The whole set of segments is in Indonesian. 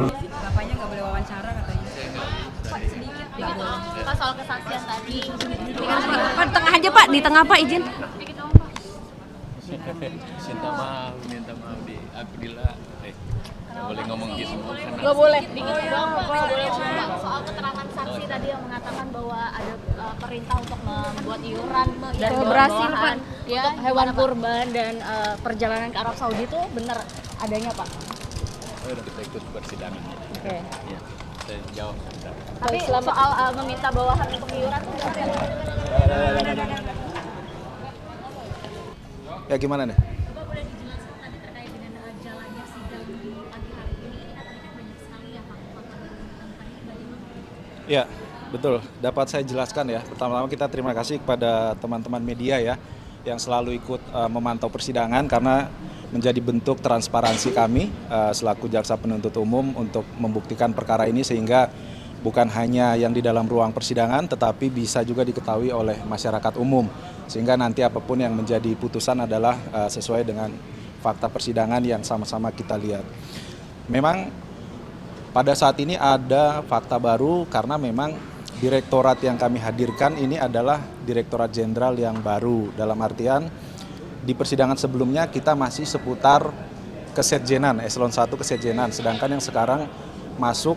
Bapaknya nggak boleh wawancara katanya. Pak, sedikit nggak boleh. Pak, soal kesaksian tadi. Pak, di tengah aja Pak, di tengah Pak izin. Sedikit dong, Pak. minta maaf di aku Dila. Nggak boleh ngomong gitu. Nggak boleh. Dikit dong, Pak. Nggak boleh, Pak. Soal keterangan saksi tadi yang mengatakan bahwa ada perintah untuk membuat iuran dan berhasil, Pak. Ya, hewan kurban dan perjalanan ke Arab Saudi itu benar adanya, Pak. Oh, udah kita ikut persidangan. Oke. Ya, saya jawab. Bentar. Tapi soal meminta bawahan untuk iuran itu berarti Ya gimana nih? Bapak boleh dijelaskan tadi terkait dengan jalannya sidang di pagi hari ini? Ini kan tadi kan banyak sekali ya fakta-fakta baru tentang tadi bagaimana? Ya, betul. Dapat saya jelaskan ya. Pertama-tama kita terima kasih kepada teman-teman media ya yang selalu ikut memantau persidangan karena menjadi bentuk transparansi kami selaku jaksa penuntut umum untuk membuktikan perkara ini sehingga bukan hanya yang di dalam ruang persidangan tetapi bisa juga diketahui oleh masyarakat umum sehingga nanti apapun yang menjadi putusan adalah sesuai dengan fakta persidangan yang sama-sama kita lihat. Memang pada saat ini ada fakta baru karena memang direktorat yang kami hadirkan ini adalah direktorat jenderal yang baru, dalam artian di persidangan sebelumnya kita masih seputar kesetjenan, eselon 1 kesetjenan, sedangkan yang sekarang masuk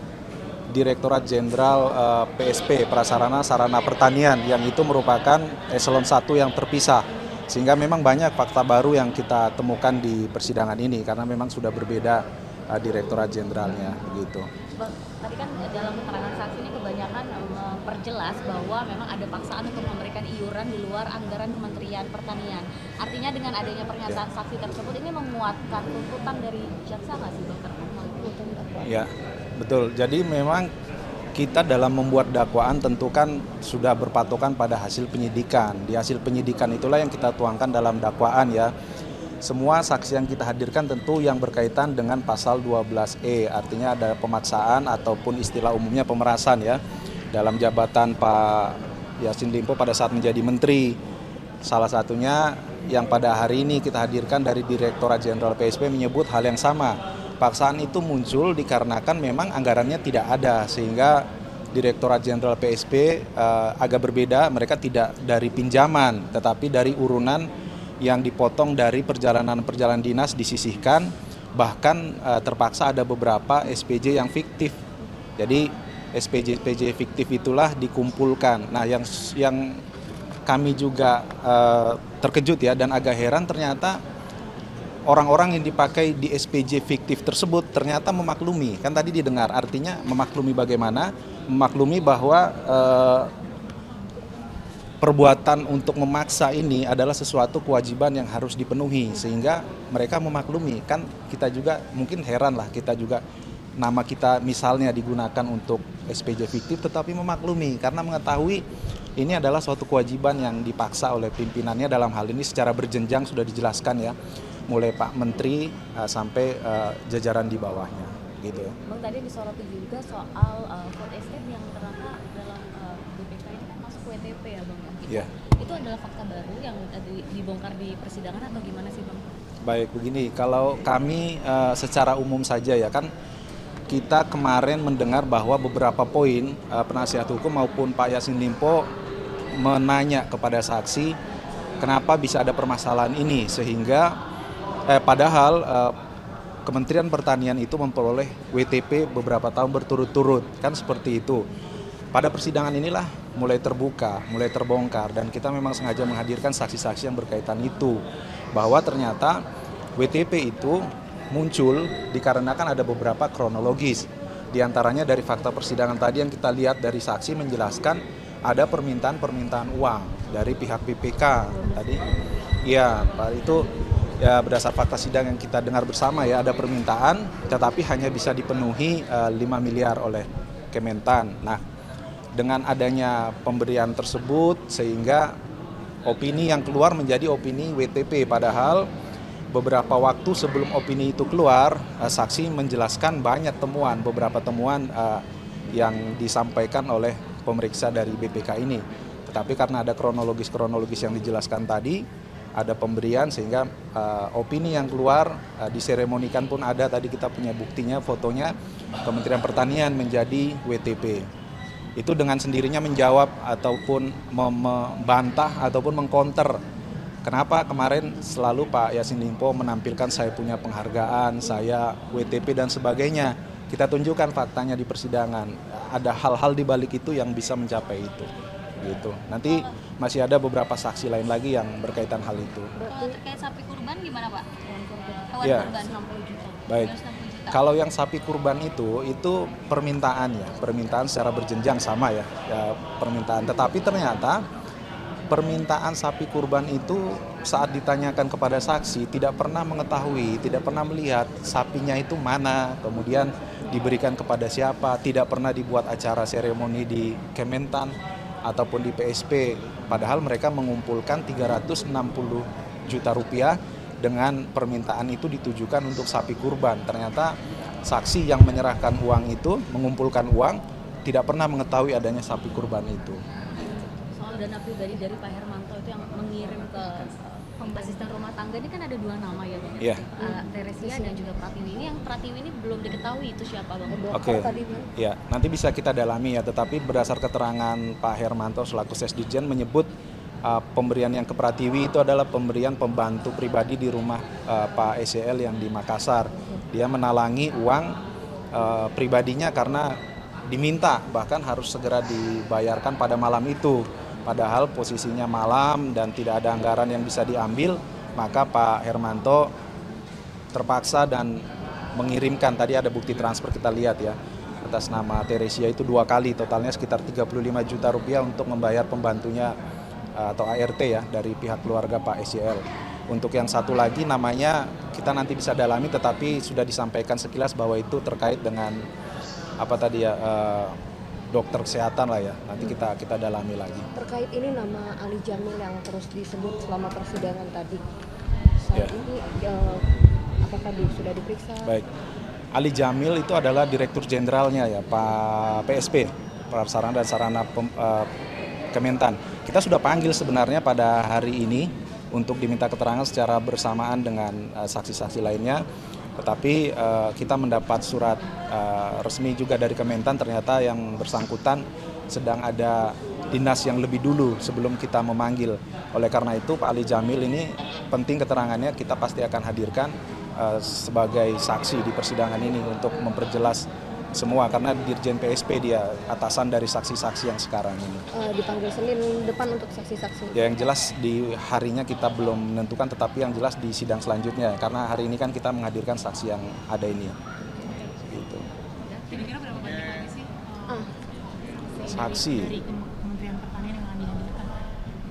Direktorat Jenderal PSP, Prasarana Sarana Pertanian, yang itu merupakan eselon 1 yang terpisah. Sehingga memang banyak fakta baru yang kita temukan di persidangan ini karena memang sudah berbeda Direktorat Jenderalnya begitu. Bang, tadi kan dalam keterangan saksi ini kebanyakan memperjelas bahwa memang ada paksaan untuk memberikan iuran di luar anggaran Kementerian Pertanian. Artinya dengan adanya pernyataan saksi tersebut ini menguatkan tuntutan dari jaksa nggak sih, Dokter? Ya, betul. Jadi memang kita dalam membuat dakwaan tentu kan sudah berpatokan pada hasil penyidikan. Di hasil penyidikan itulah yang kita tuangkan dalam dakwaan ya. Semua saksi yang kita hadirkan tentu yang berkaitan dengan pasal 12E, artinya ada pemaksaan ataupun istilah umumnya pemerasan ya. Dalam jabatan Pak Yassin Limpo pada saat menjadi menteri. Salah satunya yang pada hari ini kita hadirkan dari Direktorat Jenderal PSP menyebut hal yang sama. Paksaan itu muncul dikarenakan memang anggarannya tidak ada sehingga Direktorat Jenderal PSP agak berbeda, mereka tidak dari pinjaman tetapi dari urunan yang dipotong dari perjalanan dinas disisihkan, bahkan terpaksa ada beberapa SPJ yang fiktif. Jadi SPJ fiktif itulah dikumpulkan. Nah yang kami juga terkejut ya dan agak heran ternyata orang-orang yang dipakai di SPJ fiktif tersebut ternyata memaklumi, kan tadi didengar, artinya memaklumi bagaimana? Memaklumi bahwa perbuatan untuk memaksa ini adalah sesuatu kewajiban yang harus dipenuhi, sehingga mereka memaklumi. Kan kita juga mungkin heran lah, kita juga nama kita misalnya digunakan untuk SPJ fiktif tetapi memaklumi, karena mengetahui ini adalah suatu kewajiban yang dipaksa oleh pimpinannya dalam hal ini secara berjenjang sudah dijelaskan ya. Mulai Pak Menteri sampai jajaran di bawahnya gitu. Bang, tadi disoroti juga soal food estate yang ternyata dalam BPK ini kan masuk WTP ya Bang? Iya. Itu adalah fakta baru yang dibongkar di persidangan atau gimana sih Bang? Baik, begini, kalau kami secara umum saja ya kan kita kemarin mendengar bahwa beberapa poin penasihat hukum maupun Pak Yassin Limpo menanya kepada saksi kenapa bisa ada permasalahan ini sehingga padahal Kementerian Pertanian itu memperoleh WTP beberapa tahun berturut-turut, kan seperti itu. Pada persidangan inilah mulai terbuka, mulai terbongkar dan kita memang sengaja menghadirkan saksi-saksi yang berkaitan itu. Bahwa ternyata WTP itu muncul dikarenakan ada beberapa kronologis. Di antaranya dari fakta persidangan tadi yang kita lihat dari saksi menjelaskan ada permintaan uang dari pihak BPK tadi. Ya, Pak, itu ya berdasar fakta sidang yang kita dengar bersama ya ada permintaan tetapi hanya bisa dipenuhi 5 miliar oleh Kementan. Nah, dengan adanya pemberian tersebut sehingga opini yang keluar menjadi opini WTP padahal beberapa waktu sebelum opini itu keluar saksi menjelaskan banyak temuan, beberapa temuan yang disampaikan oleh pemeriksa dari BPK ini. Tetapi karena ada kronologis yang dijelaskan tadi ada pemberian sehingga opini yang keluar diseremonikan pun ada, tadi kita punya buktinya, fotonya, Kementerian Pertanian menjadi WTP. Itu dengan sendirinya menjawab ataupun membantah ataupun mengcounter. Kenapa kemarin selalu Pak Yassin Limpo menampilkan saya punya penghargaan, saya WTP dan sebagainya. Kita tunjukkan faktanya di persidangan. Ada hal-hal di balik itu yang bisa mencapai itu. Gitu. Nanti masih ada beberapa saksi lain lagi yang berkaitan hal itu. Kalau terkait sapi kurban gimana Pak? Hewan Ya. kurban 60 juta. Baik. 60 juta. Kalau yang sapi kurban itu permintaan ya, permintaan secara berjenjang sama ya, permintaan. Tetapi ternyata permintaan sapi kurban itu saat ditanyakan kepada saksi tidak pernah mengetahui, tidak pernah melihat sapinya itu mana, kemudian diberikan kepada siapa, tidak pernah dibuat acara seremoni di Kementan ataupun di PSP. Padahal mereka mengumpulkan 360 juta rupiah dengan permintaan itu ditujukan untuk sapi kurban. Ternyata saksi yang menyerahkan uang itu, mengumpulkan uang, tidak pernah mengetahui adanya sapi kurban itu. Soal dana pribadi dari Pak Hermanto itu yang mengirim ke asisten rumah tangga ini kan ada 2 nama ya Bang? Iya. Teresia dan juga Pratiwi. Ini yang Pratiwi ini belum diketahui itu siapa Bang? Oke, ya nanti bisa kita dalami ya. Tetapi berdasar keterangan Pak Hermanto selaku Sesdijen menyebut pemberian yang ke Pratiwi itu adalah pemberian pembantu pribadi di rumah Pak SEL yang di Makassar. Dia menalangi uang pribadinya karena diminta, bahkan harus segera dibayarkan pada malam itu. Padahal posisinya malam dan tidak ada anggaran yang bisa diambil, maka Pak Hermanto terpaksa dan mengirimkan, tadi ada bukti transfer kita lihat ya, atas nama Teresia itu 2 kali, totalnya sekitar 35 juta rupiah untuk membayar pembantunya atau ART ya dari pihak keluarga Pak SEL. Untuk yang satu lagi namanya kita nanti bisa dalami, tetapi sudah disampaikan sekilas bahwa itu terkait dengan apa tadi ya, dokter kesehatan lah ya. Nanti kita dalami lagi. Terkait ini nama Ali Jamil yang terus disebut selama persidangan tadi. Saat ini apakah sudah diperiksa? Baik. Ali Jamil itu adalah Direktur Jenderalnya ya, Pak PSP, Prasarana dan Sarana Kementan. Kita sudah panggil sebenarnya pada hari ini untuk diminta keterangan secara bersamaan dengan saksi-saksi lainnya. Tetapi kita mendapat surat resmi juga dari Kementan, ternyata yang bersangkutan sedang ada dinas yang lebih dulu sebelum kita memanggil. Oleh karena itu Pak Ali Jamil ini penting keterangannya, kita pasti akan hadirkan sebagai saksi di persidangan ini untuk memperjelas semua, karena Dirjen PSP dia atasan dari saksi-saksi yang sekarang ini. Dipanggil Senin depan untuk saksi-saksi? Ya, yang jelas di harinya kita belum menentukan, tetapi yang jelas di sidang selanjutnya, karena hari ini kan kita menghadirkan saksi yang ada ini. Gitu. Kira-kira berapa banyak lagi sih Saksi dari Kementerian Pertanian yang akan dihadirkan?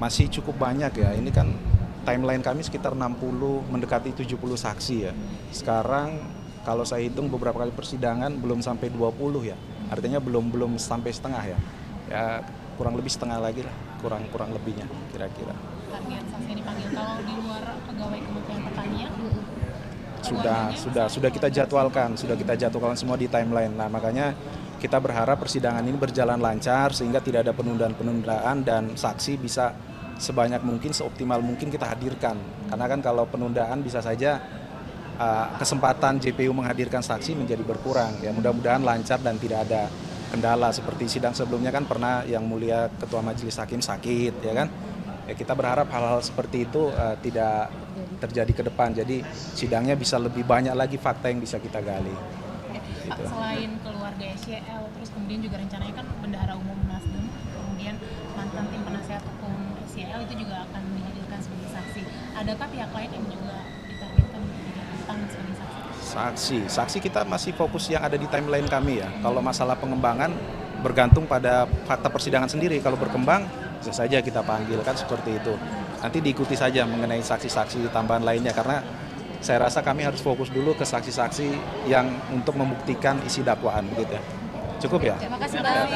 masih cukup banyak ya, ini kan timeline kami sekitar 60, mendekati 70 saksi ya. Sekarang kalau saya hitung beberapa kali persidangan belum sampai 20 ya, artinya belum sampai setengah ya. Ya kurang lebih setengah lagi lah, kurang lebihnya kira-kira. Target saksi yang dipanggil kalau di luar pegawai Kementerian Pertanian? Sudah kita jadwalkan semua di timeline. Nah makanya kita berharap persidangan ini berjalan lancar sehingga tidak ada penundaan dan saksi bisa sebanyak mungkin, seoptimal mungkin kita hadirkan. Karena kan kalau penundaan bisa saja kesempatan JPU menghadirkan saksi menjadi berkurang. Ya mudah-mudahan lancar dan tidak ada kendala seperti sidang sebelumnya kan pernah yang mulia Ketua Majelis Hakim sakit ya kan. Ya kita berharap hal-hal seperti itu tidak terjadi ke depan. Jadi sidangnya bisa lebih banyak lagi fakta yang bisa kita gali. Pak, selain keluarga SYL, terus kemudian juga rencananya kan Bendahara Umum Nasdem, kemudian mantan tim penasehat hukum SYL itu juga akan dihadirkan sebagai saksi. Adakah pihak lain yang juga ditargetkan sebagai Saksi kita masih fokus yang ada di timeline kami ya. Kalau masalah pengembangan bergantung pada fakta persidangan sendiri. Kalau berkembang bisa saja kita panggil, kan seperti itu. Nanti diikuti saja mengenai saksi-saksi tambahan lainnya, karena saya rasa kami harus fokus dulu ke saksi-saksi yang untuk membuktikan isi dakwaan gitu ya. Cukup ya? Terima kasih Bang.